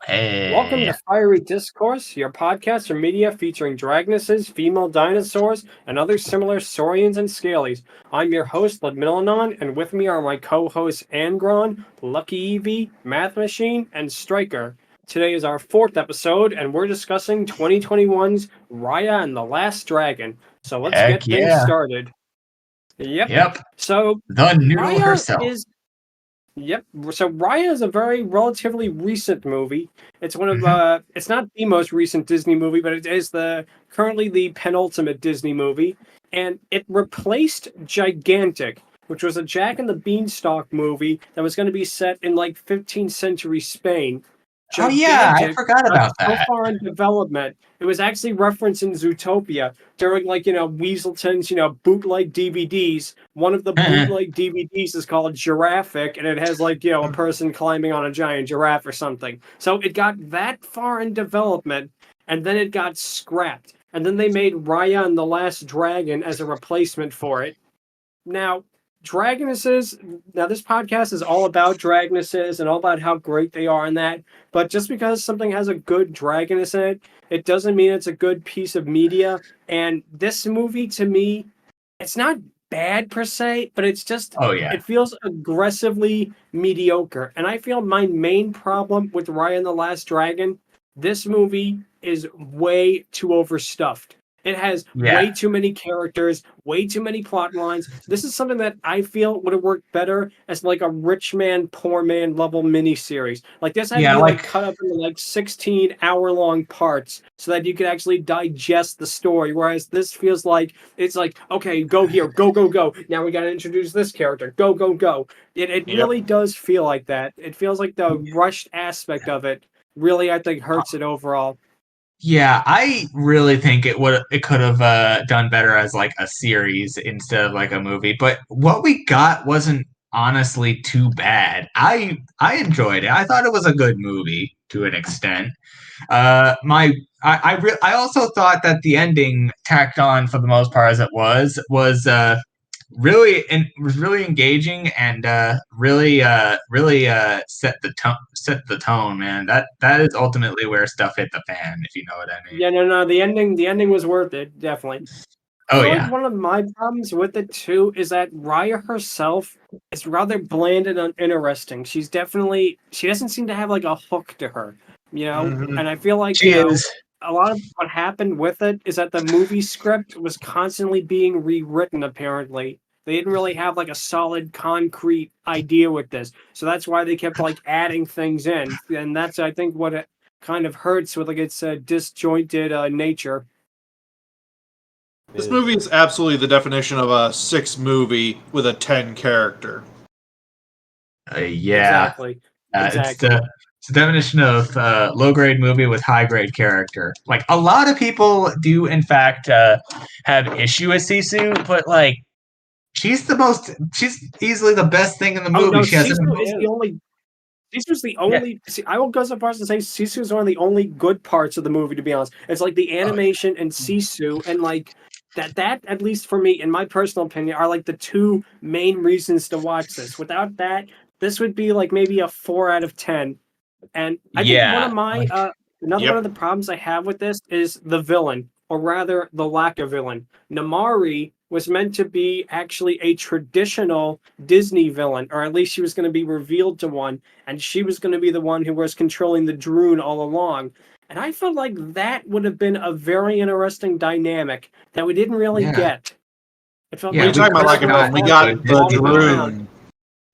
Welcome Hey, to Fiery Discourse, your podcast or media featuring dragonesses, female dinosaurs, and other similar saurians and scalies. I'm your host, Ludmillanon, and with me are my co-hosts Angron, LuckyEevee, Mathmachine, and Stryker. Today is our fourth episode, and we're discussing 2021's Raya and the Last Dragon. So let's heck get things yeah. started. Yep. Yep, So the noodle Raya herself. is Yep. So Raya is a very relatively recent movie. It's one of Mhm. it's not the most recent Disney movie, but it is the currently the penultimate Disney movie, and it replaced Gigantic, which was a Jack and the Beanstalk movie that was going to be set in like 15th century Spain. Oh yeah, I Gigantic forgot got about so that. far in development. It was actually referenced in Zootopia during Weaselton's, bootleg DVDs. One of the bootleg DVDs is called Giraffic, and it has a person climbing on a giant giraffe or something. So it got that far in development, and then it got scrapped. And then they made Raya and the Last Dragon as a replacement for it. Now, Dragonesses, now this podcast is all about Dragonesses and all about how great they are in that. But just because something has a good Dragoness in it, it doesn't mean it's a good piece of media. And this movie, to me, it's not bad per se, but it's just, Oh yeah. it feels aggressively mediocre. And I feel my main problem with Raya and the Last Dragon, this movie is way too overstuffed. It has Yeah. way too many characters, way too many plot lines. This is something that I feel would have worked better as like a rich man, poor man level miniseries. Like this had to Yeah, be like like cut up into like 16-hour long parts so that you could actually digest the story. Whereas this feels like it's like, okay, go here, go, go, go. Now we got to introduce this character. Go, go, go. It yep. really does feel like that. It feels like the rushed aspect of it really, I think, hurts it overall. Yeah, I really think it could have done better as like a series instead of like a movie. But what we got wasn't honestly too bad. I enjoyed it. I thought it was a good movie to an extent. My I also thought that the ending tacked on for the most part as it was was really engaging and really set the tone, man. That is ultimately where stuff hit the fan, if you know what I mean. Yeah, no, no. The ending was worth it, definitely. I Oh feel like yeah. one of my problems with it too is that Raya herself is rather bland and uninteresting. She doesn't seem to have like a hook to her, Mhm. and I feel like, She is. a lot of what happened with it is that the movie script was constantly being rewritten, apparently. They didn't really have like a solid concrete idea with this. So that's why they kept like adding things in. And that's, I think, what it kind of hurts with like its disjointed nature. This movie is absolutely the definition of a 6 movie with a 10 character. Yeah. Exactly. It's Exactly. the definition of low grade movie with high grade character. Like a lot of people do, in fact, have issue with Sisu, but like she's easily the best thing in the Oh movie. no, She has an Sisu is the only. Sisu's the yeah. only. See, I will go so far as to say Sisu is one of the only good parts of the movie. To be honest, it's like the animation and Sisu, and like that. That at least for me, in my personal opinion, are like the two main reasons to watch this. Without that, this would be like maybe a 4 out of 10. And I think one Yeah, of my like another one Yep. of the problems I have with this is the villain, or rather the lack of villain. Namari was meant to be actually a traditional Disney villain, or at least she was going to be revealed to one, and she was going to be the one who was controlling the Droon all along. And I felt like that would have been a very interesting dynamic that we didn't really yeah, get. It felt What are yeah. you like We talking it about? could felt Like have like it was we gotten all a got kind good of the revolving Disney around. Dragoon.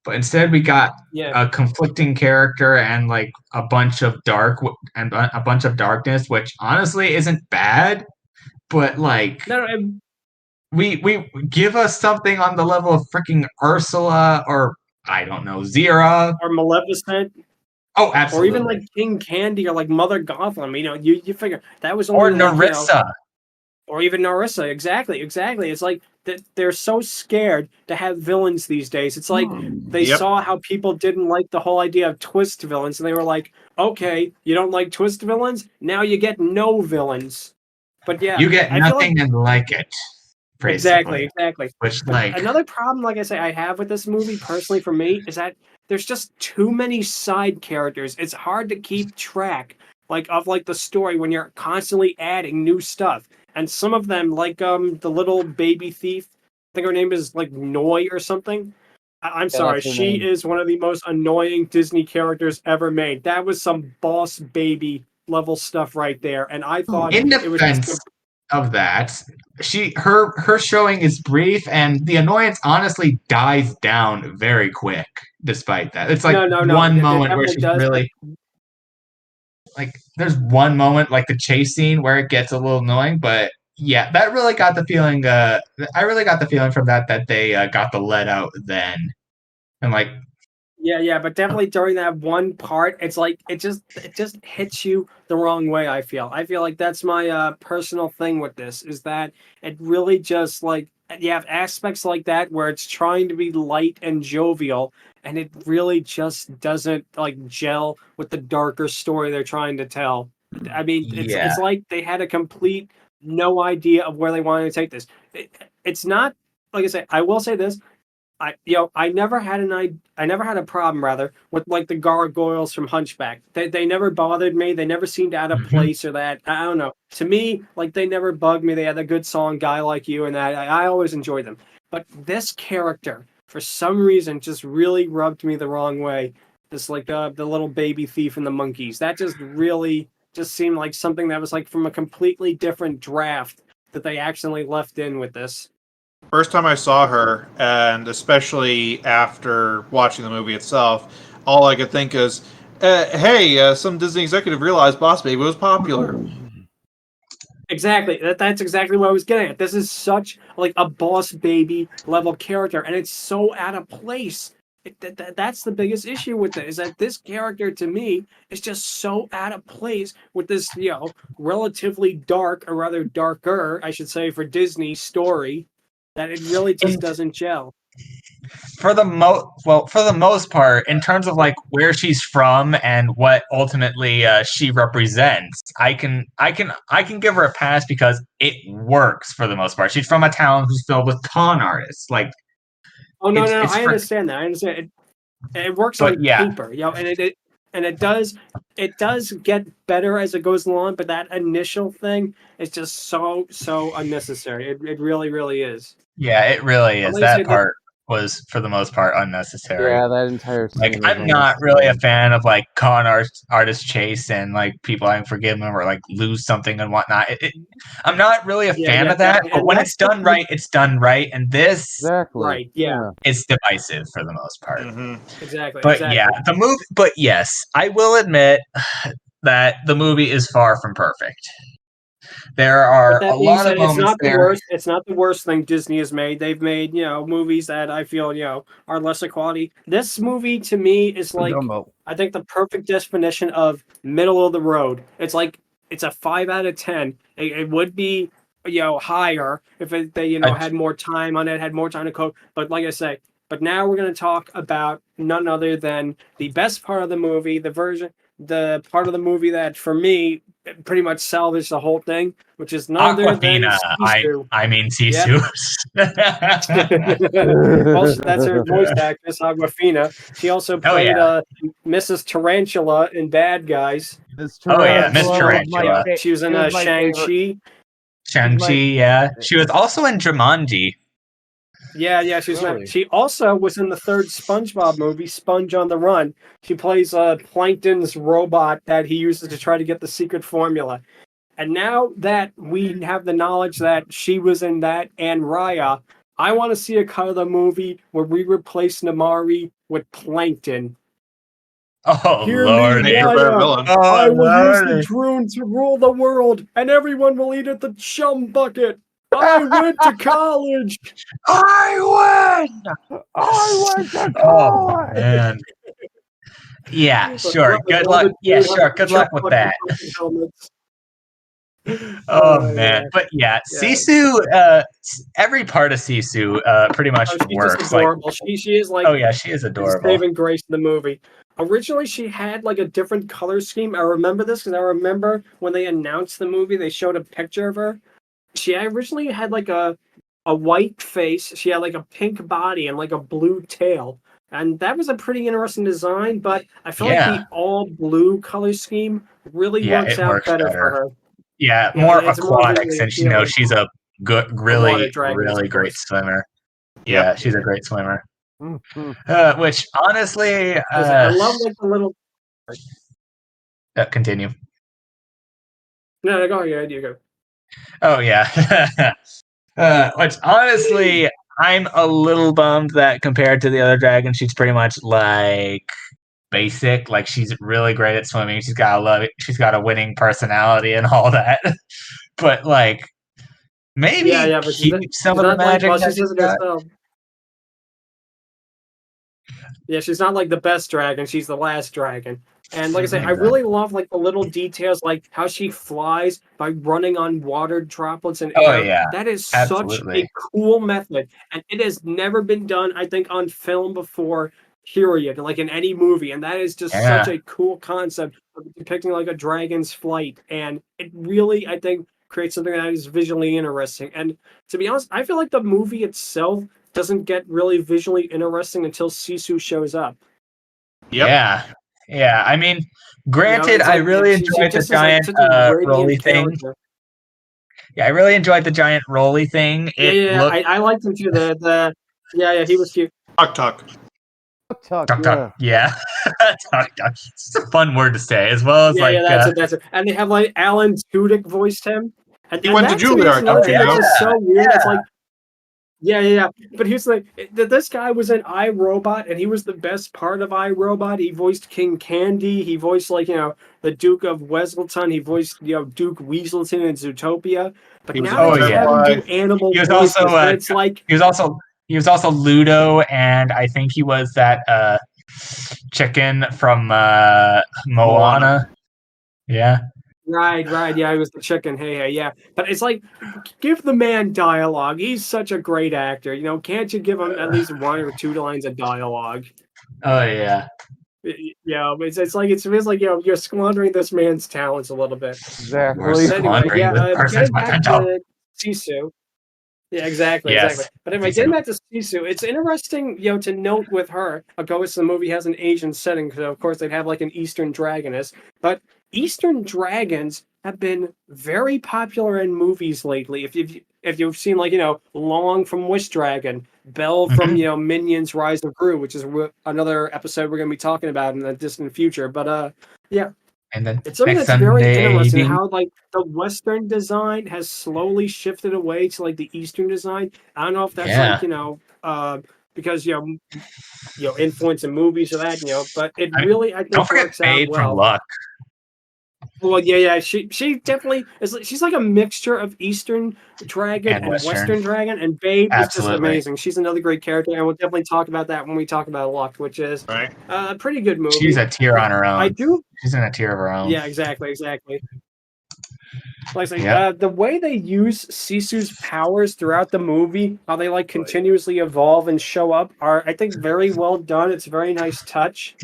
but instead we got Yeah. a conflicting character and like a bunch of a bunch of darkness, which honestly isn't bad, but like No, no, we give us something on the level of freaking Ursula or I don't know Zira. or Maleficent. Oh, Or even absolutely. like King Candy or like Mother Gotham. You figure that was Or only like Narissa. or even Narissa. Exactly, exactly. It's like that they're so scared to have villains these days. It's like they Yep. saw how people didn't like the whole idea of twist villains, and they were like, "Okay, you don't like twist villains? Now you get no villains." But yeah, You get I feel like nothing and like it, exactly, basically. exactly. Which But like another problem, like I say, I have with this movie personally for me is that there's just too many side characters. It's hard to keep track of the story when you're constantly adding new stuff. And some of them, the little baby thief, I think her name is like Noi or something. I'm sorry, that's her she name. is one of the most annoying Disney characters ever made. That was some boss baby level stuff right there, and I thought In it was just defense of that, her showing is brief, and the annoyance honestly dies down very quick. Despite that, it's like no. one It moment where definitely she's does. really like. There's one moment like the chase scene where it gets a little annoying, but yeah, that really got the feeling. I really got the feeling from that they got the let out then, and like Yeah, but definitely during that one part, it's like it just hits you the wrong way. I feel like that's my personal thing with this is that it really just you have aspects like that where it's trying to be light and jovial, and it really just doesn't gel with the darker story they're trying to tell. I mean, yeah. it's like they had a complete no idea of where they wanted to take this. It's not like I say. I will say this. I never had I never had a problem rather with the gargoyles from Hunchback. They never bothered me. They never seemed out of place or that. I don't know. To me, they never bugged me. They had a good song, "Guy Like You," and that I always enjoyed them. But this character, for some reason, just really rubbed me the wrong way. This the little baby thief and the monkeys. That just really just seemed like something that was from a completely different draft that they accidentally left in with this. First time I saw her, and especially after watching the movie itself, all I could think is, hey, some Disney executive realized Boss Baby was popular. Exactly. That's exactly what I was getting at. This is such a boss baby level character, and it's so out of place. That's the biggest issue with it, is that this character to me is just so out of place with this, relatively dark, or rather darker, I should say, for Disney story, that it really just doesn't gel. For the most part, in terms of where she's from and what ultimately she represents, I can give her a pass because it works for the most part. She's from a town who's filled with con artists. Oh no, it's I for, understand that. I understand it works but on yeah, paper, and it does get better as it goes along. But that initial thing is just so unnecessary. It really is. yeah, it really But is. like I That said, part was for the most part unnecessary. Yeah, that entire scene was I'm not really a unnecessary. fan of artist chase and people having forgiven them or lose something and whatnot. I'm not really a fan of that. definitely. But And when that's it's done right, it's done right. And this Exactly. right. Yeah. is divisive for the most part. Exactly. But yeah, the movie. But yes, I will admit that the movie is far from perfect. There But are a that being lot said, of moments there. It's not the worst thing Disney has made. They've made movies that I feel are lesser quality. This movie to me is I think the perfect definition of middle of the road. It's a 5 out of 10. It would be higher if they had more time on it, had more time to cook. But like I say, but now we're going to talk about none other than the best part of the movie, the part of the movie that for me pretty much salvaged the whole thing, which is none other than Aquafina. Sisu. I mean Sisu. Well, that's her voice actress, Aquafina. She also played Mrs. Tarantula in Bad Guys. Miss Oh yeah, Miss Tarantula. Tarantula. She was in Shang-Chi. Shang-Chi, yeah. She was also in Jumanji. Yeah, she's Really? not. She also was in the third SpongeBob movie, Sponge on the Run. She plays Plankton's robot that he uses to try to get the secret formula. And now that we have the knowledge that she was in that and Raya, I want to see a cut of the movie where we replace Namari with Plankton. Oh, Hear Lordy. me, Make her a better Raya. villain. I Oh, will use the Lordy. Droon to rule the world, and everyone will eat at the chum bucket. I went to college. I win! I went to Oh, college! man. Yeah, But sure. what with Good all luck. the Yeah, Droon sure. Good luck with that. helmets. Oh, man. Yeah. But yeah, Yeah. Sisu, every part of Sisu pretty much Oh, she's works. just adorable. She is oh, yeah, she is the adorable. saving grace of the movie. Originally, she had a different color scheme. I remember this because I remember when they announced the movie, they showed a picture of her. She originally had a white face. She had a pink body and a blue tail. And that was a pretty interesting design, but I feel like the all blue color scheme really works it out works better better. for her. Yeah, Yeah, more it's more aquatic visually since appealing. she's a good, water really, dragons, really of great course. swimmer. Yep. Yeah, she's a great swimmer. Mhm. Which honestly, I love like the little. continue. No, go ahead. You go. Oh yeah. Which honestly, I'm a little bummed that compared to the other dragons, she's pretty much like basic. Like she's really great at swimming. She's got a winning personality and all that. But like maybe But keep some she's of the not like, magic well, she that she's says it got. herself. Yeah, she's not like the best dragon. She's the last dragon. And like I say, I really love like the little details, like how she flies by running on water droplets and air. Oh yeah, That is absolutely. such a cool method, and it has never been done, I think, on film before. Period, like in any movie, and that is just such a cool concept of depicting like a dragon's flight, and it really, I think, creates something that is visually interesting. And to be honest, I feel like the movie itself doesn't get really visually interesting until Sisu shows up. Yep. Yeah. I mean, granted, I really enjoyed the giant roly thing. Yeah, I really enjoyed the giant roly thing. I liked him too. He was cute. Tuck. Yeah. Tuck. It's a fun word to say, as well as that's it. And they have like Alan Tudyk voiced him. And he went to Juilliard. Another thing that's just so weird. It's like, but here's like this guy was in iRobot, and he was the best part of iRobot. He voiced King Candy. He voiced the Duke of Weselton. He voiced Duke Weaselton in Zootopia. But now they have him do animal voices. He was also Ludo, and I think he was that chicken from Moana. Yeah. Right. Yeah, he was the chicken. Hey, yeah. But it's like, give the man dialogue. He's such a great actor. Can't you give him at least 1 or 2 lines of dialogue? Oh yeah. Yeah, it's like you're squandering this man's talents a little bit. Exactly. Getting back to Sisu. Yeah, exactly. But anyway, getting back to Sisu, it's interesting, to note with her. Of course, the movie has an Asian setting, so of course they'd have like an Eastern dragoness. But Eastern dragons have been very popular in movies lately. If you've seen Long from Wish Dragon, Belle from Minions: Rise of Gru, which is another episode we're going to be talking about in the distant future. But yeah. And then it's something that's very interesting how the Western design has slowly shifted away to the Eastern design. I don't know if that's because influence in movies or that, but it really I think works out well. From Luck. Well, yeah. She definitely is. She's like a mixture of Eastern dragon and Western dragon, and Babe is just amazing. She's another great character, and we'll definitely talk about that when we talk about Luck, which is a pretty good movie. She's a tier on her own. She's in a tier of her own. Yeah, exactly. Like the way they use Sisu's powers throughout the movie, how they continuously evolve and show up, are I think very well done. It's a very nice touch.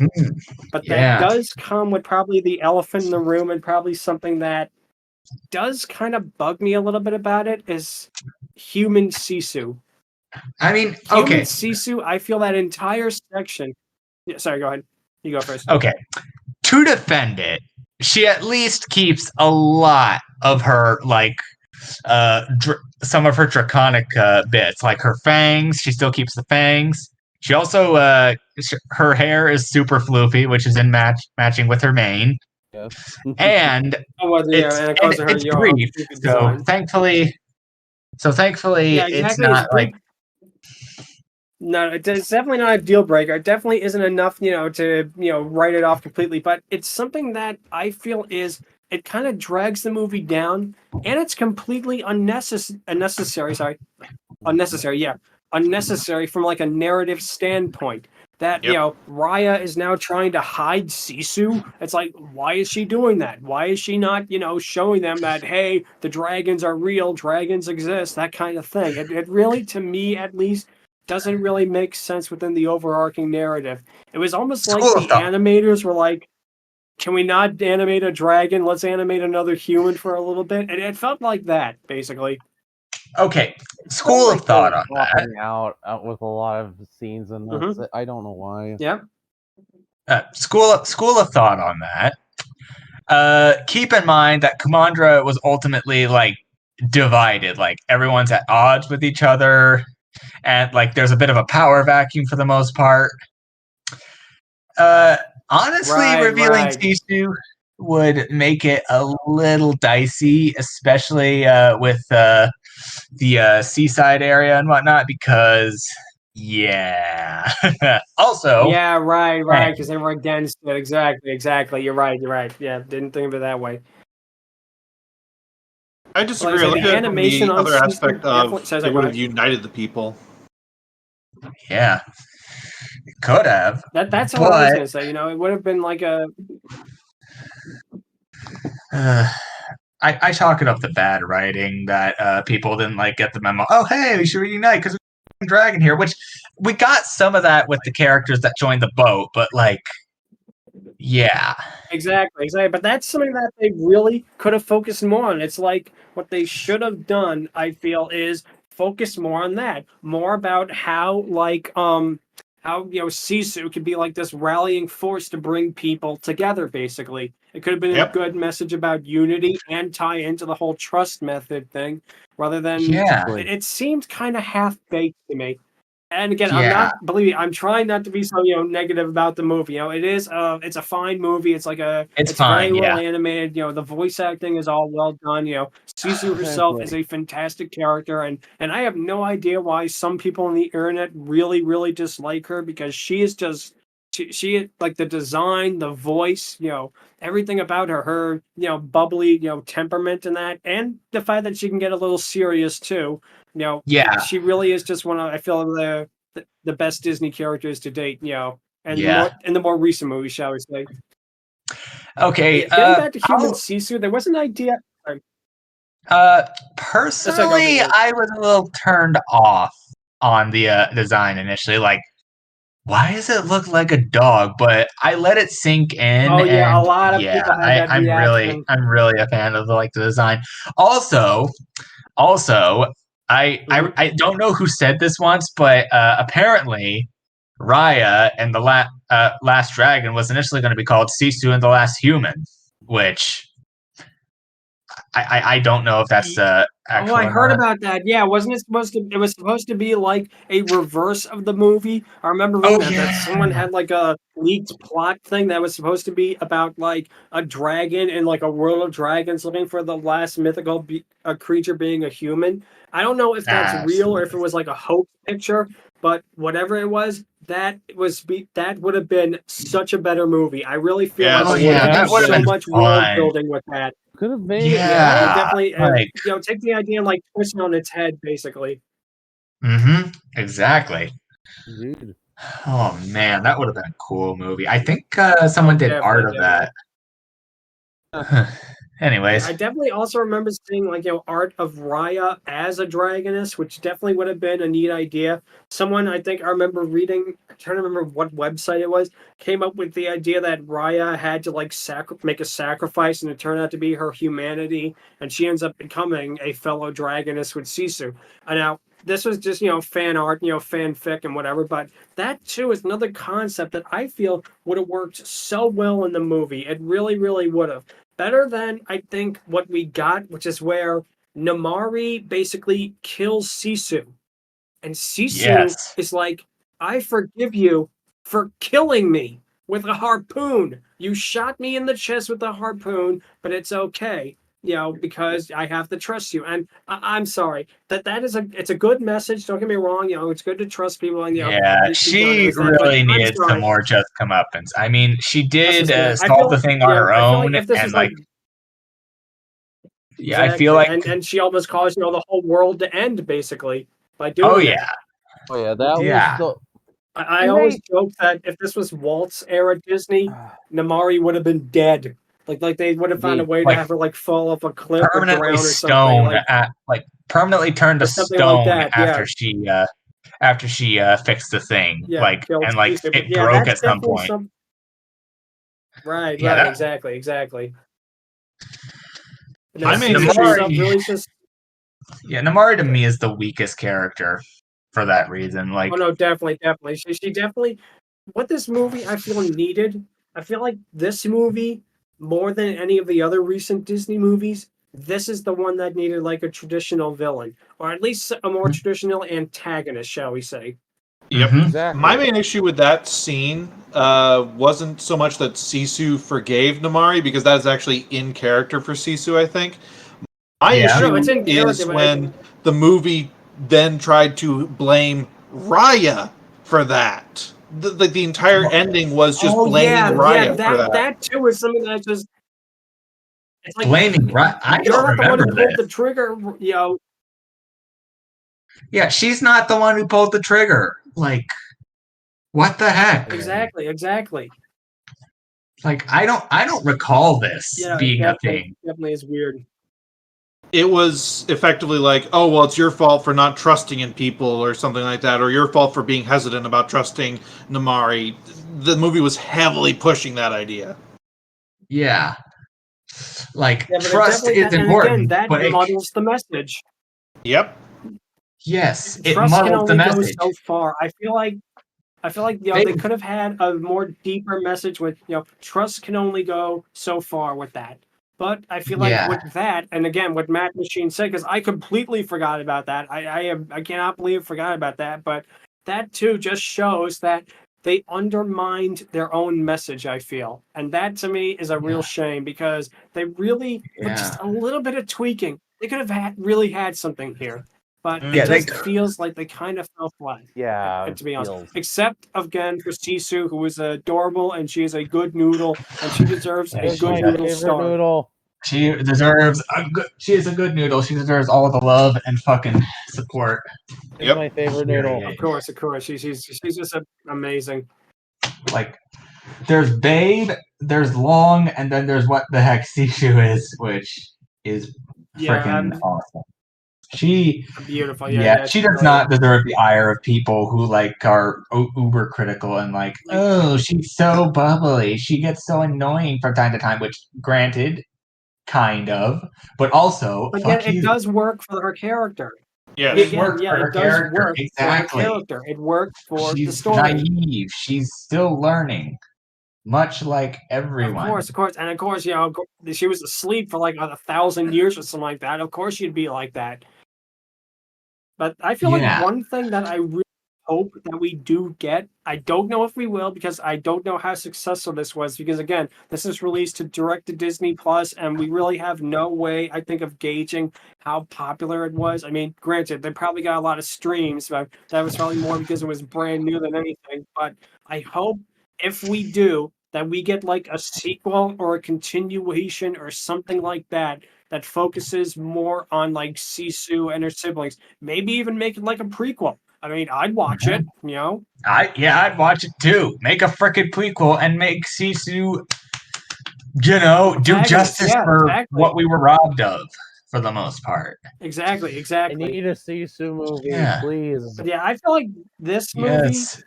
But that does come with probably the elephant in the room, and probably something that does kind of bug me a little bit about it is human Sisu. I mean, human Sisu, I feel that entire section. Yeah, sorry, go ahead. You go first. Okay. To defend it, she at least keeps a lot of her some of her draconic bits, like her fangs. She still keeps the fangs. She also her hair is super floofy, which is in matching with her mane. Yes. And it's brief. So thankfully, it's not like. No, it's definitely not a deal breaker. It definitely isn't enough, to write it off completely. But it's something that I feel it kind of drags the movie down, and it's completely unnecessary. Unnecessary from a narrative standpoint. That Raya is now trying to hide Sisu. It's like, why is she doing that? Why is she not, showing them that, hey, the dragons are real, dragons exist, that kind of thing. It really, to me at least, doesn't really make sense within the overarching narrative. It was almost like the animators were like, can we not animate a dragon? Let's animate another human for a little bit. And it felt like that, basically. Okay, school of thought on that. Dropping out with a lot of scenes in this. I don't know why. Yeah. School of thought on that. Keep in mind that Kumandra was ultimately like divided. Like everyone's at odds with each other, and like there's a bit of a power vacuum for the most part. Honestly, revealing Sisu would make it a little dicey, especially with the seaside area and whatnot, because yeah. Also, yeah, right, because they were against it. Exactly. You're right. Yeah, didn't think of it that way. I disagree. Like I said, Look the at animation the on other Sisu aspect definitely of says it it would right. have united the people. yeah, it could have. That's what I was gonna say. You know, it would have been like a. I chalk it up to bad writing that people didn't like get the memo. Oh, hey, we should reunite because we're a dragon here, which we got some of that with the characters that joined the boat, but like, yeah. Exactly. But that's something that they really could have focused more on. It's like what they should have done, I feel, is focus more on that. More about how Sisu could be like this rallying force to bring people together, basically. It could have been a good message about unity and tie into the whole trust method thing, rather than it seemed kind of half-baked to me. And again, believe me, I'm trying not to be so negative about the movie. It is it's a fine movie. It's like it's fine, very well animated. The voice acting is all well done. Sisu herself is a fantastic character, and I have no idea why some people on the internet really, really dislike her, because she is just she like the design, the voice, everything about her, bubbly, temperament and that, and the fact that she can get a little serious too. She really is just one of, I feel, the best Disney characters to date, and in the more recent movies, shall we say. Okay. Getting back to human Sisu, there was an idea. Personally, I was a little turned off on the design initially. Like, why does it look like a dog? But I let it sink in. Oh yeah, and a lot of people had that reaction. I'm really a fan of the design. Also, I don't know who said this once, but apparently Raya and the Last Dragon was initially going to be called Sisu and the Last Human, which I don't know if that's actual. Oh, I heard about that. Yeah, wasn't it supposed to? It was supposed to be like a reverse of the movie. I remember reading that someone had like a leaked plot thing that was supposed to be about like a dragon in like a world of dragons looking for the last mythical creature being a human. I don't know if that's real or if it was like a hoax picture, but whatever it was, that would have been such a better movie. I really feel like that would have been so much world building with that. Could have made definitely. Take the idea and like twist it on its head, basically. Exactly. Dude. Oh man, that would have been a cool movie. I think someone did art of that. Anyways, I definitely also remember seeing like art of Raya as a dragoness, which definitely would have been a neat idea. Someone, I think I remember reading, I'm trying to remember what website it was, came up with the idea that Raya had to like make a sacrifice, and it turned out to be her humanity, and she ends up becoming a fellow dragoness with Sisu. And now this was just fan art, fanfic and whatever, but that too is another concept that I feel would have worked so well in the movie. It really, really would have. Better than, I think, what we got, which is where Namari basically kills Sisu. And Sisu is like, I forgive you for killing me with a harpoon. You shot me in the chest with a harpoon, but it's okay, because I have to trust you. And I'm sorry. It's a good message. Don't get me wrong. It's good to trust people. And, she really needed some more just comeuppance. I mean, she did solve the thing on her own, if this and was I feel like, and she almost caused the whole world to end basically by doing that. That was I always joke that if this was Walt's era Disney, Namari would have been dead. Like they would have found a way to have her like fall off a cliff or drown or something. Permanently turned to stone after she fixed the thing. It broke at some point. Right, exactly. I mean, really just Yeah, Namari to me is the weakest character for that reason. Like, Oh no, definitely. She definitely. What this movie I feel needed. I feel like this movie more than any of the other recent Disney movies. This is the one that needed like a traditional villain, or at least a more traditional antagonist, shall we say? Yep. Mhm. Exactly. My main issue with that scene wasn't so much that Sisu forgave Namari, because that is actually in character for Sisu, I think. My Yeah. issue No, it's in is character, but when the movie then tried to blame Raya for that. The entire ending was just blaming Raya for that. that too is something that just it's like blaming right. I you're don't not the one remember who pulled this. the trigger, you know. Yeah, she's not the one who pulled the trigger. Like, what the heck? Exactly. Like, I don't recall this Yeah, being a thing. definitely is weird. It was effectively like, oh, well, it's your fault for not trusting in people or something like that, or your fault for being hesitant about trusting Namari. The movie was heavily pushing that idea. Yeah. Like, Yeah, but trust it is definitely, important, and again, that but muddles the message. Yep. yes, it Trust can muddles the only go message. so far. I feel like they could have had a more deeper message with trust can only go so far with that. But I feel like Yeah. with that, and again, what Mathmachine said, because I completely forgot about that. I cannot believe I forgot about that. But that too just shows that they undermined their own message. I feel, and that to me is a real shame because they really, with just a little bit of tweaking, they could have really had something here. But Yeah, it just feels like they kind of fell flat. Yeah, To be honest, feels- except again for Sisu, who is adorable and she is a good noodle and she deserves a It's good my noodle favorite star. noodle. She deserves she is a good noodle. She deserves all the love and fucking support. It's Yep. my favorite noodle. Yeah. Of course. She's just amazing. Like, there's Babe, there's Long, and then there's what the heck Sisu is, which is freaking awesome. She Beautiful. she does not deserve the ire of people who like are uber critical and like, oh, she's so bubbly. She gets so annoying from time to time, which granted, kind of, but also But fuck yet it you. does work for her character. Yes. And again, it does work exactly. for her character. It worked for the She's story. naive. She's still learning, much like everyone. Of course, and of course, she was asleep for like 1,000 years or something like that. Of course, she'd be like that. But I feel like one thing that I really hope that we do get, I don't know if we will because I don't know how successful this was because again, this is released to direct to Disney Plus and we really have no way, I think, of gauging how popular it was. I mean, granted, they probably got a lot of streams, but that was probably more because it was brand new than anything. But I hope if we do, that we get like a sequel or a continuation or something like that that focuses more on like Sisu and her siblings. Maybe even make it like a prequel. I mean, I'd watch it, I'd watch it too. Make a frickin' prequel and make Sisu, do justice for what we were robbed of, for the most part. Exactly. I need a Sisu movie, please. But yeah, I feel like this movie. Yes.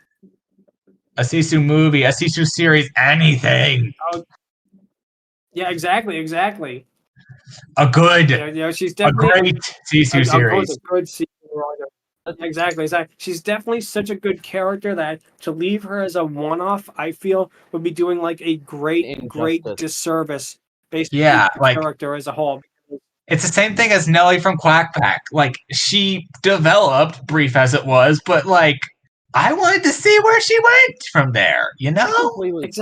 A Sisu movie, a Sisu series, anything. Yeah, exactly. A good, she's definitely a great Sisu series. A good Sisu writer. Exactly. She's definitely such a good character that to leave her as a one-off, I feel, would be doing like a great disservice based on the character as a whole. It's the same thing as Nellie from Quack Pack. Like, she developed, brief as it was, but like, I wanted to see where she went from there, Exactly. It's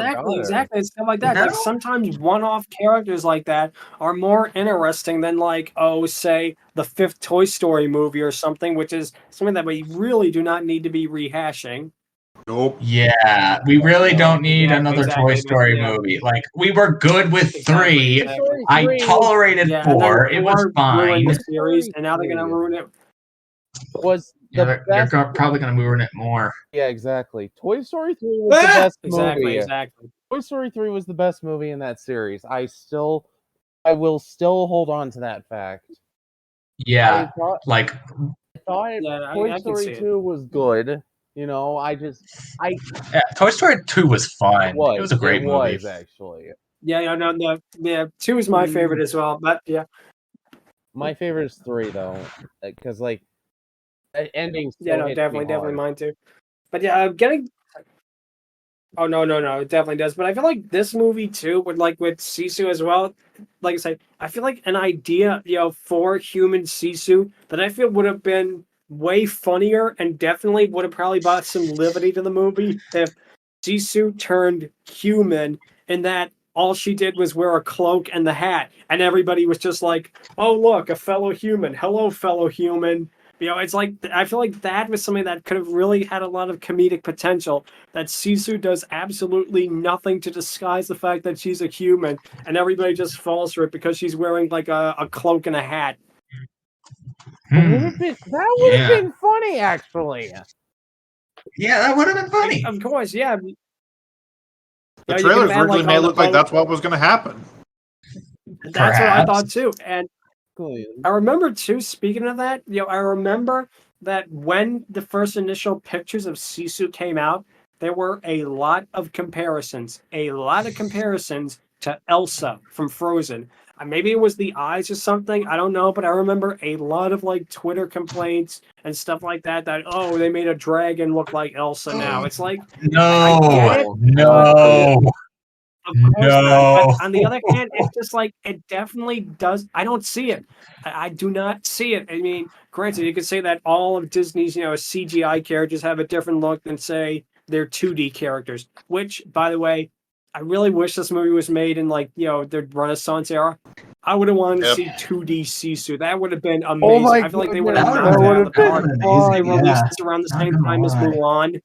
stuff like that. Like sometimes one-off characters like that are more interesting than like, say the 5th Toy Story movie or something, which is something that we really do not need to be rehashing. Nope. Yeah, we really don't need another Toy Story movie. Like, we were good with 3. I tolerated 4. It was fine. The series, and now they're gonna ruin it. They're probably going to ruin it more. Yeah, exactly. Toy Story 3 was the best movie. Exactly. Toy Story 3 was the best movie in that series. I will still hold on to that fact. Yeah, Toy Story 2 was good. Toy Story 2 was fun. It was a great movie. Actually. Yeah, 2 is my favorite as well. But yeah. My favorite is 3 though, because like ending. Yeah, no, definitely mine too. But yeah, getting. Oh no, it definitely does. But I feel like this movie too, with Sisu as well. Like I said, I feel like an idea, for human Sisu that I feel would have been way funnier and definitely would have probably brought some levity to the movie if Sisu turned human and that all she did was wear a cloak and the hat, and everybody was just like, "Oh look, a fellow human. Hello, fellow human." It's like I feel like that was something that could have really had a lot of comedic potential. That Sisu does absolutely nothing to disguise the fact that she's a human, and everybody just falls for it because she's wearing like a cloak and a hat. That would have been funny, actually. Yeah, that would have been funny. Of course, yeah. The trailers originally made it look like that's what was going to happen. That's what I thought too, and I remember too. Speaking of that, I remember that when the first initial pictures of Sisu came out, there were a lot of comparisons to Elsa from Frozen. Maybe it was the eyes or something. I don't know, but I remember a lot of Twitter complaints and stuff like that. That they made a dragon look like Elsa now. It's like I get it, no. Of course not. But on the other hand, it's just it definitely does. I don't see it. I do not see it. I mean, granted, you could say that all of Disney's, CGI characters have a different look than, say, their 2D characters. Which, by the way, I really wish this movie was made in the Renaissance era. I would have wanted to see 2D Sisu. That would have been amazing. I feel like they would have knocked it out of the park. They released this around the same time as Mulan.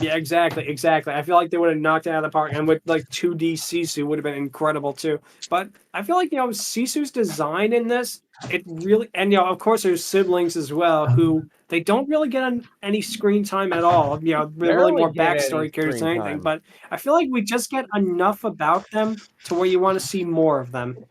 Yeah, exactly. I feel like they would have knocked it out of the park, and with 2D Sisu would have been incredible too. But I feel like Sisu's design in this, it really, and of course there's siblings as well who they don't really get any screen time at all. They're really more backstory characters than anything. But I feel like we just get enough about them to where you want to see more of them.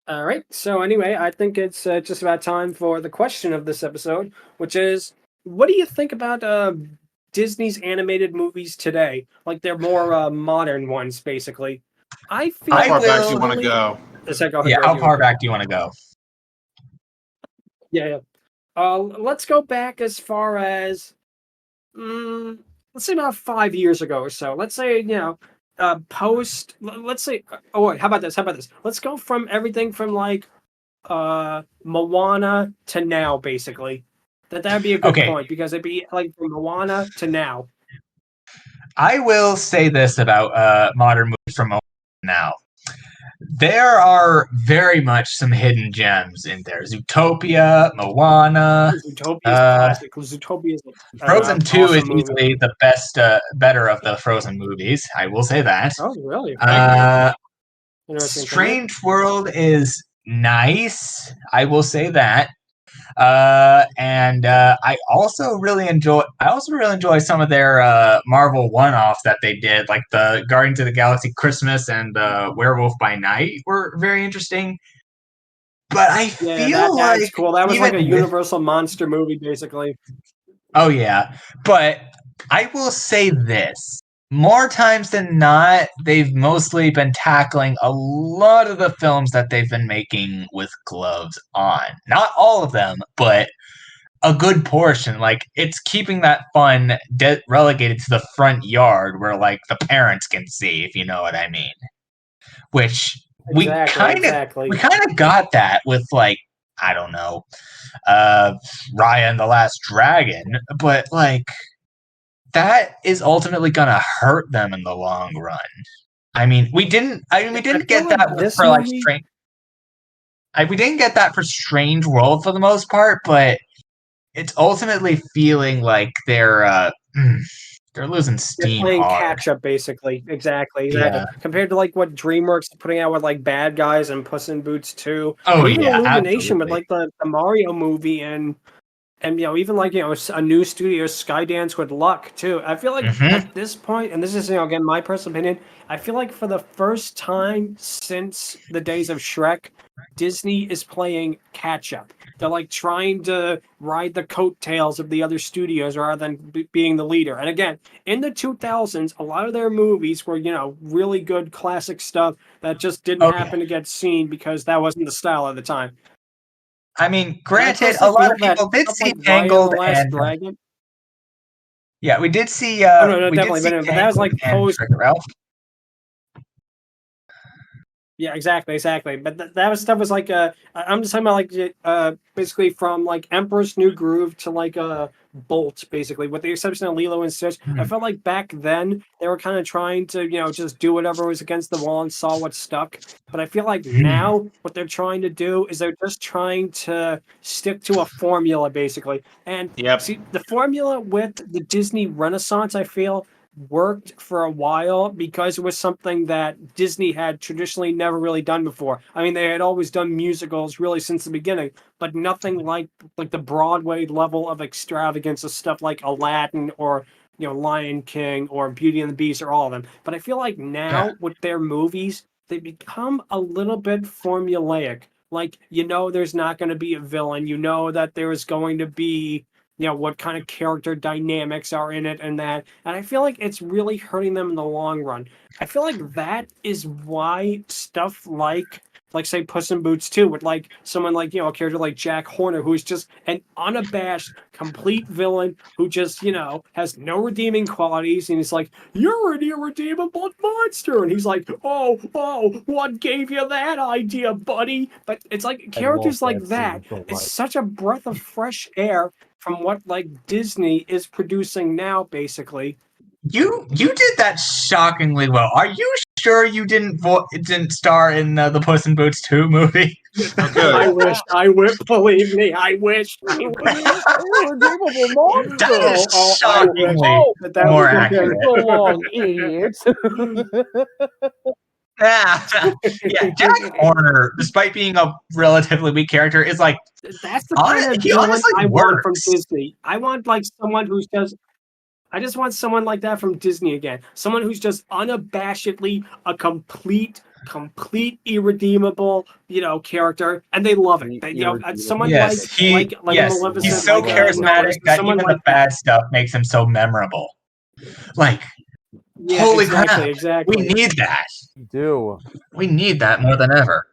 All right. So anyway, I think it's just about time for the question of this episode, which is, what do you think about Disney's animated movies today? Like they're more modern ones, basically. I feel. How far back do you want to go? How far back do you want to go? Yeah. Let's go back as far as, let's say about 5 years ago or so. Let's say post. Let's say. Oh wait, how about this? Let's go from everything from Moana to now, basically. That'd be a good point because it'd be from Moana to now. I will say this about modern movies from Moana now. There are very much some hidden gems in there. Zootopia, Moana. Zootopia is classic. Zootopia is Frozen 2 awesome is easily the better of the Frozen movies. I will say that. Oh, really? Strange World is nice. I will say that. And I also really enjoy some of their Marvel one-offs that they did, like the Guardians of the Galaxy Christmas and Werewolf by Night were very interesting. But I feel that's cool. That was like a Universal monster movie, basically. Oh yeah, but I will say this. More times than not, they've mostly been tackling a lot of the films that they've been making with gloves on. Not all of them, but a good portion. It's keeping that fun relegated to the front yard where, the parents can see, if you know what I mean. Which we kind of got that with, I don't know, Raya and the Last Dragon, but, that is ultimately gonna hurt them in the long run. We didn't get that for Strange. We didn't get that for Strange World for the most part, but it's ultimately feeling like they're losing steam. They're playing catch up, basically. Exactly. Yeah. Compared to what DreamWorks is putting out with Bad Guys and Puss in Boots 2. Oh, even yeah, Illumination absolutely. with the Mario movie and even a new studio, Skydance with Luck too. I feel like at this point, and this is again my personal opinion, I feel like for the first time since the days of Shrek, Disney is playing catch up. They're like trying to ride the coattails of the other studios rather than being the leader. And again, in the 2000s, a lot of their movies were, really good classic stuff that just didn't happen to get seen because that wasn't the style at the time. I mean, granted, a lot of people did see Tangled and Dragon. Yeah, we did see. No, we definitely. did see But that was like post. Ralph. Yeah, exactly. But that was like I'm just talking about like basically from like Emperor's New Groove to like Bolt, basically, with the exception of Lilo and Stitch. I felt like back then they were kind of trying to just do whatever was against the wall and saw what stuck. But I feel like now what they're trying to do is they're just trying to stick to a formula, basically. And see, the formula with the Disney Renaissance, I feel, worked for a while because it was something that Disney had traditionally never really done before. I mean, they had always done musicals really since the beginning, but nothing like the Broadway level of extravagance of stuff like Aladdin or Lion King or Beauty and the Beast or all of them. But I feel like now with their movies, they become a little bit formulaic. Like, there's not going to be a villain. That there's going to be what kind of character dynamics are in it and that. And I feel like it's really hurting them in the long run. I feel like that is why stuff like say Puss in Boots 2 with like someone like, a character like Jack Horner, who's just an unabashed, complete villain who just, has no redeeming qualities. And he's like, you're an irredeemable monster. And he's like, oh, what gave you that idea, buddy? But it's like characters like that. It's such a breath of fresh air from what like Disney is producing now, basically. You did that shockingly well. Are you sure you didn't star in the Puss in Boots 2 movie? I wish. Believe me, I wish. Irredeemable monster. That is shockingly more accurate. So long, idiots. Yeah, Jack Horner, despite being a relatively weak character, is like that's the kind of villain I want from Disney. I want like someone who's just. I just want someone like that from Disney again. Someone who's just unabashedly a complete irredeemable, character, and they love it. Someone like Maleficent. He's so charismatic that even the bad stuff makes him so memorable. Like, holy crap! Exactly. We need that. We do. We need that more than ever.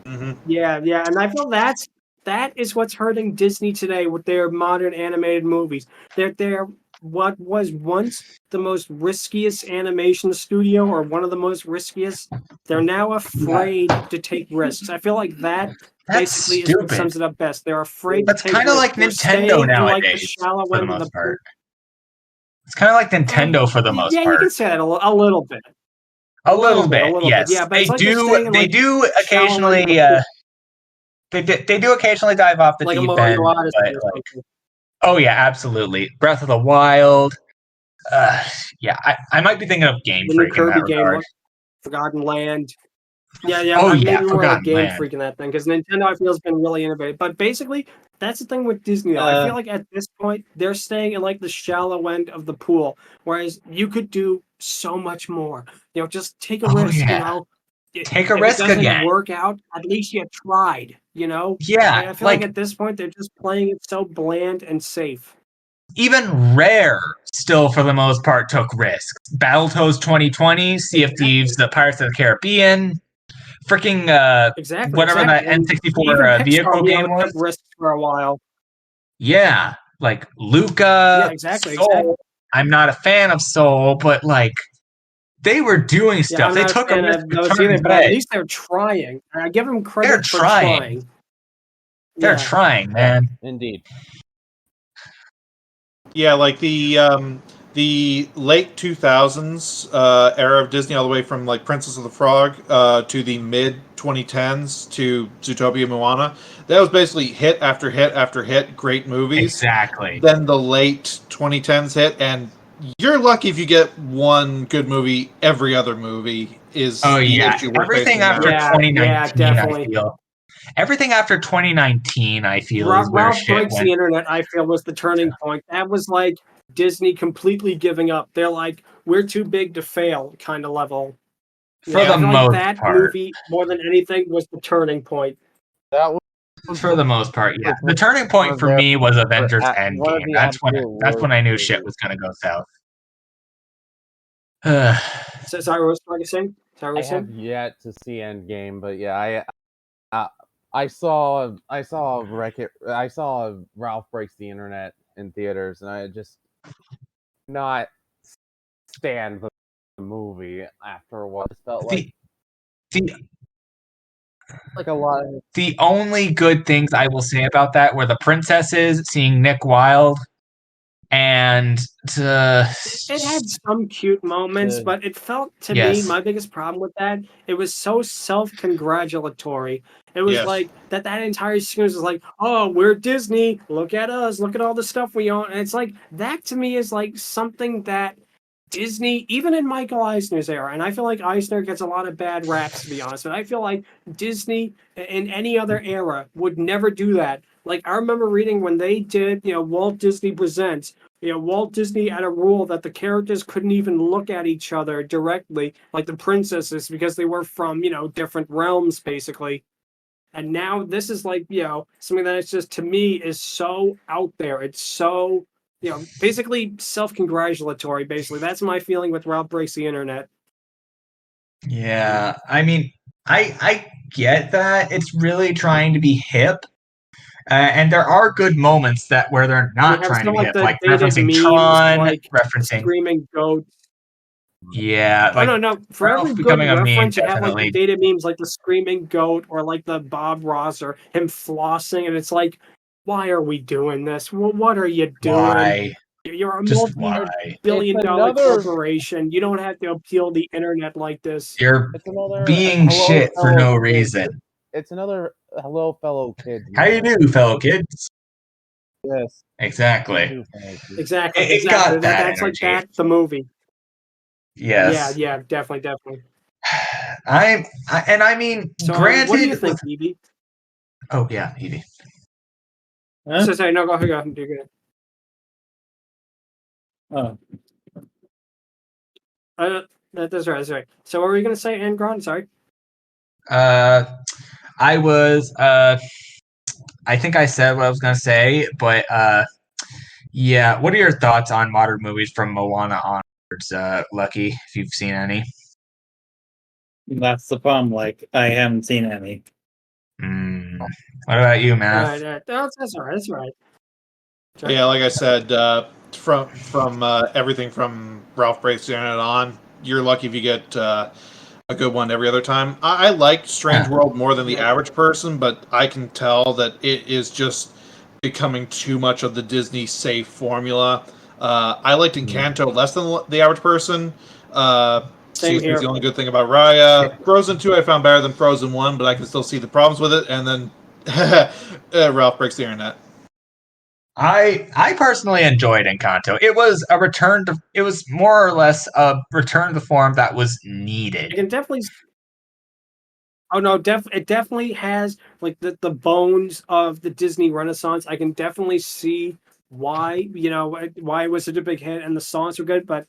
Mm-hmm. Yeah, and I feel that is what's hurting Disney today with their modern animated movies. They're what was once the most riskiest animation studio, or one of the most riskiest, they're now afraid to take risks. I feel like that's basically is what sums it up best. They're afraid. That's kind of like Nintendo nowadays, for the most part. It's kind of like Nintendo for the most part. Yeah, you can say that a little bit. A little bit, yes. Yeah, but they do occasionally. They do occasionally dive off the deep end. Oh yeah, absolutely. Breath of the Wild. Yeah, I might be thinking of Game Freak in that regard. Forgotten Land. Yeah. Forgotten Game Land. Freak in that thing, because Nintendo I feel has been really innovative. But basically, that's the thing with Disney. I feel like at this point they're staying in like the shallow end of the pool, whereas you could do so much more. Just take a risk. Yeah. Take a risk again. If it again. doesn't work out, at least you tried. Yeah, I feel like at this point they're just playing it so bland and safe. Even Rare still, for the most part, took risks. Battletoads 2020, Sea of Thieves, the Pirates of the Caribbean, freaking whatever that N64 vehicle game was. Took risks for a while. Yeah, like Luca. Yeah, exactly. Soul. I'm not a fan of Soul, but like they were doing stuff. They took a risk, but at least they're trying. I give them credit for trying. They're trying, man. Indeed. Yeah, like the late 2000s era of Disney, all the way from like Princess of the Frog to the mid 2010s to Zootopia, Moana. That was basically hit after hit after hit, great movies. Exactly. Then the late 2010s hit, and you're lucky if you get one good movie. Every other movie is everything after 2019. Definitely. I feel. Everything after 2019, I feel, is where Ralph shit Breaks went. the Internet, I feel, was the turning point. That was like Disney completely giving up. They're like, we're too big to fail kind of level. For the most that part. movie, more than anything, was the turning point. That was For the most part, yeah. The turning point for me was Avengers Endgame. That's when I knew shit was gonna go south. So, sorry, what was I saying? I have yet to see Endgame, but yeah, I saw Ralph Breaks the Internet in theaters, and I just not stand the movie after a while. It felt like a lot of... The only good things I will say about that were the princesses, seeing Nick Wilde, and it had some cute moments, but it felt to me, my biggest problem with that, it was so self-congratulatory. It was like that entire sequence was like, oh, we're Disney, look at us, look at all the stuff we own. And it's like that to me is like something that Disney, even in Michael Eisner's era, and I feel like Eisner gets a lot of bad raps, to be honest, but I feel like Disney in any other era would never do that. Like, I remember reading when they did, Walt Disney Presents, Walt Disney had a rule that the characters couldn't even look at each other directly, like the princesses, because they were from, different realms, basically. And now this is like, something that is just, to me, is so out there. It's so... basically self-congratulatory, basically. That's my feeling with Ralph Breaks the Internet. Yeah, I mean, I get that. It's really trying to be hip. And there are good moments where they're not trying to be hip, like referencing memes, Tron, like referencing Screaming Goat. Yeah. Like, no. For Ralph every good becoming a meme, reference, you have like definitely. the dated memes, like the Screaming Goat or like the Bob Ross or him flossing, and it's like, why are we doing this? What are you doing? Why? You're a Just why? multi-billion-dollar corporation. You don't have to appeal the internet like this. You're It's another being shit for no fellow reason. kids. It's another hello, fellow kids. How you do, fellow kids? Yes. Exactly. Exactly. It got that That's energy. like that's the movie. Yes. Yeah, definitely. I mean, So, granted. what do you think, Evie? Oh yeah, Evie. Huh? So sorry, no, go ahead. You're good. Oh. That's right. So what were you going to say, Angron? Sorry. I was. I think I said what I was going to say, but yeah. What are your thoughts on modern movies from Moana onwards, Lucky? If you've seen any. That's the problem. Like, I haven't seen any. What about you, Math? That's all right. Yeah, like I said, from everything from Ralph Breaks the Internet on, you're lucky if you get a good one every other time. I like Strange World more than the average person, but I can tell that it is just becoming too much of the Disney safe formula. I liked Encanto less than the average person. Same here. The only good thing about Raya. Frozen 2 I found better than Frozen 1, but I can still see the problems with it. And then Ralph Breaks the Internet. I personally enjoyed Encanto. It was a return to. It was more or less a return to the form that was needed. You can definitely. Oh no, it definitely has like the bones of the Disney Renaissance. I can definitely see why why it was such a big hit and the songs were good. But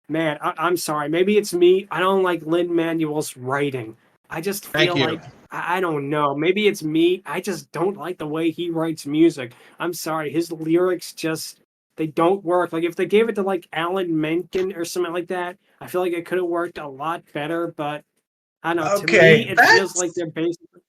man, I'm sorry. Maybe it's me. I don't like Lin-Manuel's writing. I just feel like I don't know. Maybe it's me. I just don't like the way he writes music. I'm sorry. His lyrics just they don't work. Like if they gave it to like Alan Menken or something like that, I feel like it could have worked a lot better. But I don't know. Okay, to me, it feels like they're basically.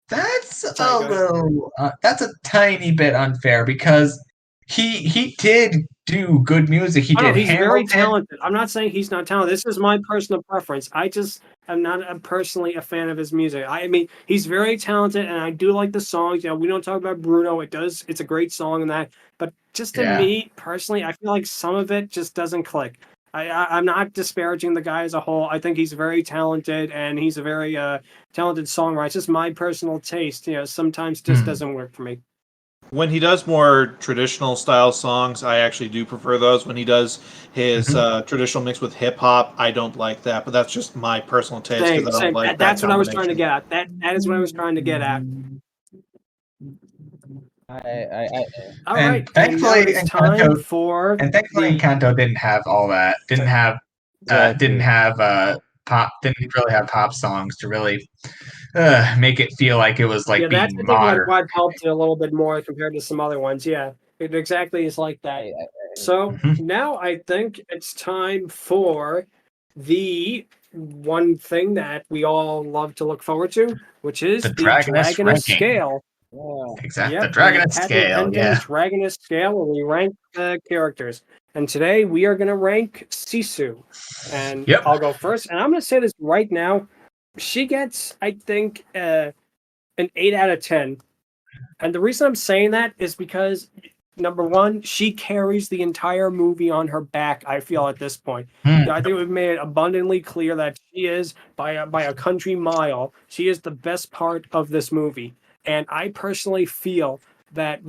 That's a little. That's a tiny bit unfair because he did do good music. He did. He's Hamilton. very talented. I'm not saying he's not talented. This is my personal preference. I just am not personally a fan of his music. I mean, he's very talented, and I do like the songs. We don't talk about Bruno. It's a great song and that. But just to me personally, I feel like some of it just doesn't click. I'm not disparaging the guy as a whole. I think he's very talented, and he's a very talented songwriter. It's just my personal taste. Sometimes just doesn't work for me. When he does more traditional style songs, I actually do prefer those. When he does his traditional mix with hip hop, I don't like that. But that's just my personal taste because I don't like that. That's what I was trying to get at. That is what I was trying to get at. All right. Thankfully, Encanto didn't have all that. Didn't really have pop songs to really make it feel like it was like Yeah, that's being I think modern. what helped it a little bit more compared to some other ones. Yeah, it exactly is like that. So Mhm. now I think it's time for the one thing that we all love to look forward to, which is The the Dragoness Dragoness ranking. Scale. Yeah. Exactly. Yep, The the Dragoness Scale. patent-pending Yeah. Dragoness Scale, where we rank the characters. And today we are going to rank Sisu. And Yep. I'll go first. And I'm going to say this right now. She gets, I think, an 8 out of 10. And the reason I'm saying that is because, number one, she carries the entire movie on her back, I feel, at this point. Hmm. I think we've made it abundantly clear that she is, by a country mile, she is the best part of this movie. And I personally feel that,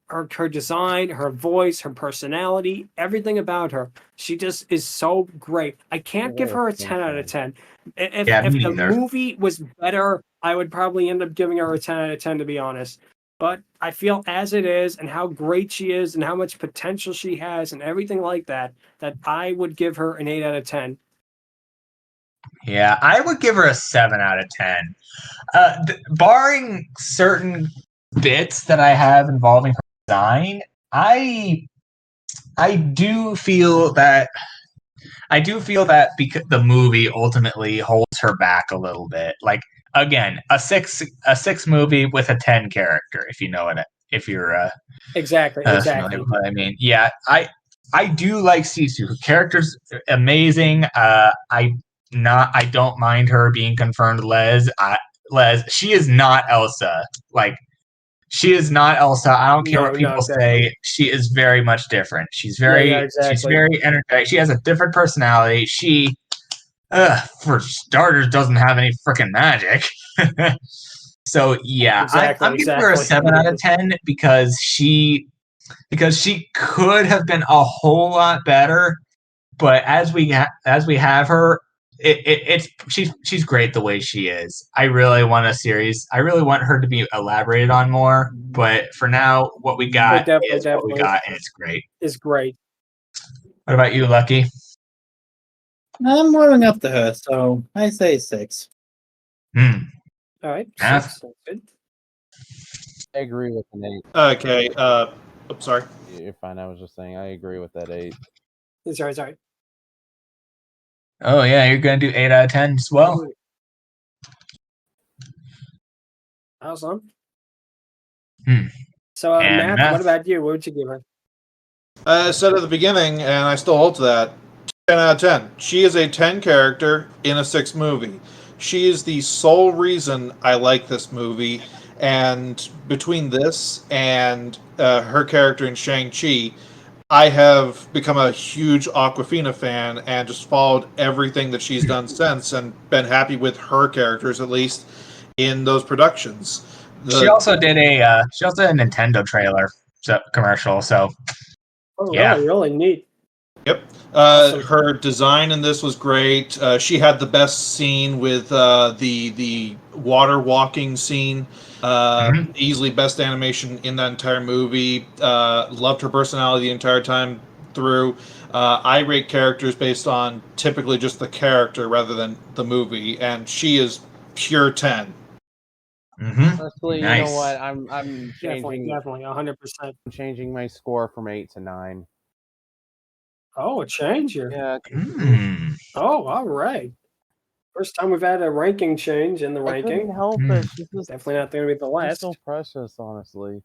her design, her voice, her personality, everything about her, she just is so great. I can't give her a 10 out of 10. If, Yeah, if me the neither. movie was better, I would probably end up giving her a 10 out of 10, to be honest. But I feel as it is and how great she is and how much potential she has and everything like that, that I would give her an 8 out of 10. Yeah, I would give her a 7 out of 10. Barring certain bits that I have involving her design, I do feel that because the movie ultimately holds her back a little bit. Like, again, a six movie with a 10 character, if you know it, if you're Exactly. familiar with what I mean. Yeah, I do like Sisu. Her character's amazing. I don't mind her being confirmed Les. She is not Elsa. Like, she is not Elsa. I don't care No, what people definitely. say. She is very much different. She's Yeah, she's exactly. very energetic. She has a different personality. She, for starters, doesn't have any freaking magic. So yeah, I'm giving her a 7 out of 10 because she could have been a whole lot better. But as we have her, she's great the way she is. I really want a series. I really want her to be elaborated on more. But for now, what we got is what we got, and it's great. Is great. What about you, Lucky? I'm warming up to her, so I say 6. Hmm. All right. Math? 6. That's good. I agree with an 8. Okay. Sorry. You're fine. I was just saying I agree with that 8. Sorry. Oh yeah, you're gonna do 8 out of 10 as well. Awesome. Hmm. So, And Matt, what about you? What would you give her? I said at the beginning, and I still hold to that. 10 out of 10. She is a 10 character in a 6 movie. She is the sole reason I like this movie. And between this and her character in Shang-Chi, I have become a huge Awkwafina fan and just followed everything that she's done since and been happy with her characters, at least in those productions. She also did a Nintendo trailer commercial. So Oh, yeah. really neat. Yep. Awesome. Her design in this was great. She had the best scene with the water walking scene. Easily best animation in that entire movie. Loved her personality the entire time through. I rate characters based on typically just the character rather than the movie, and she is pure 10. Honestly, Nice. you know what? I'm changing Definitely, 100%. changing my score from 8 to 9. Oh, a change here. Yeah. Oh, all right. First time we've had a ranking change in the I couldn't ranking. help it. She's just Definitely not going to be the last. so precious, honestly.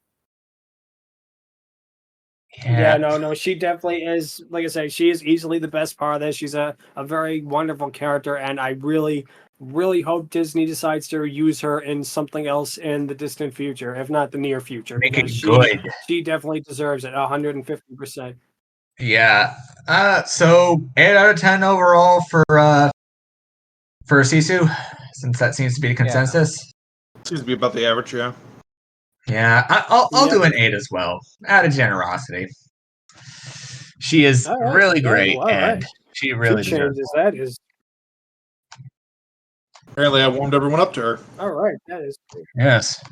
Yeah, no, she definitely is. Like I say, she is easily the best part of this. She's a very wonderful character, and I really, really hope Disney decides to use her in something else in the distant future, if not the near future. Make it because good. She definitely deserves it, 150%. Yeah. So 8 out of 10 overall for Sisu, since that seems to be the consensus. Seems to be about the average, yeah. Yeah, I'll do an 8 as well, out of generosity. She is really great, and she really deserves it. That is. Apparently, I warmed everyone up to her. All right, that is. Yes.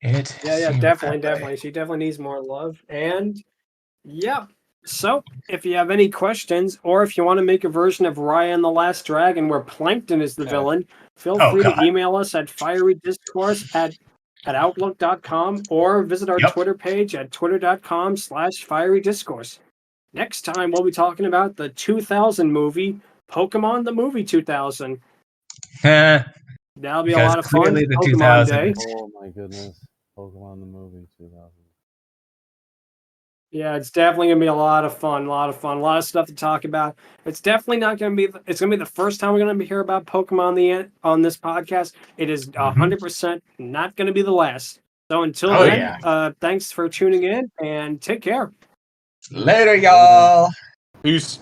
Yeah, definitely. She definitely needs more love. And yeah. So if you have any questions, or if you want to make a version of Raya and the Last Dragon where Plankton is the villain, feel Oh, free God. to email us at fierydiscourse at outlook.com or visit our Yep. Twitter page at twitter.com/fierydiscourse. Next time, we'll be talking about the 2000 movie, Pokemon the Movie 2000. That'll be a Because lot of fun. clearly the Pokemon 2000s. Day. Oh my goodness. Pokemon the movie 2000. Yeah, it's definitely gonna be a lot of fun. A lot of stuff to talk about. It's definitely not gonna be. It's gonna be the first time we're gonna hear about Pokemon on this podcast. It is 100% not gonna be the last. So until then, thanks for tuning in and take care. Later, y'all. Peace.